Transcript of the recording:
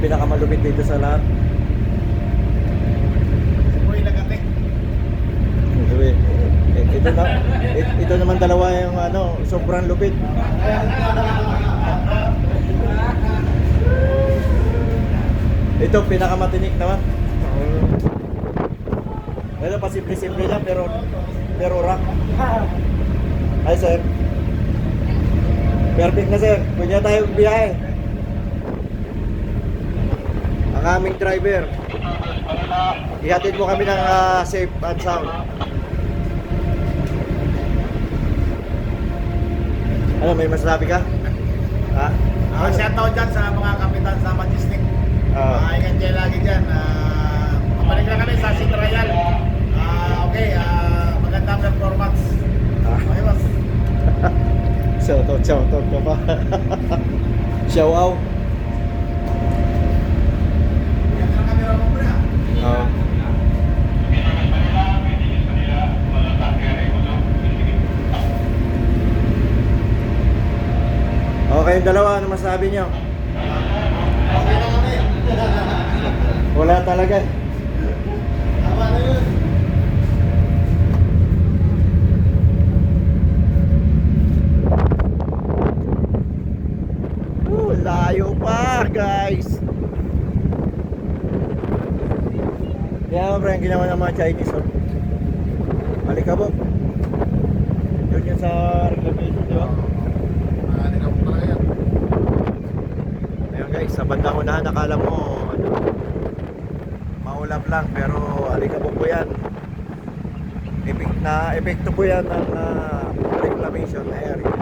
yung pinakamalupit dito sa lahat. Uy, nagatik. Ito naman dalawa yung ano, sobrang lupit. Ito pinakamatinik naman. Ito pa simple-simple lang pero rock. Ay sir. Perfect na sir. Pwede na tayo biyahe. Ang aming driver. Ihatid mo kami ng safe and sound. Ano, may masasabi ka? Ha? Shoutout dyan sa mga kapitan sa Majestic. Ingat kayo lagi dyan. Kapalik na kami sa City Royal. Okay, magandang performance. Okay, boss. Shout out ka pa. Shout out. Yan na kami rin mo na. Okay, yung dalawa, ano masabi nyo? Okay na kami. Wala talaga. Tama na yun. Layo pa, guys. Kaya mo, ang ginawa ng mga Chinese, oh. Alikabok. Yun yun sa reclamation, di ba? Ayan guys, sa bandang unahan, nakala mo ano, maulap lang, pero alikabok po yan. Epekto po yan ng reclamation area.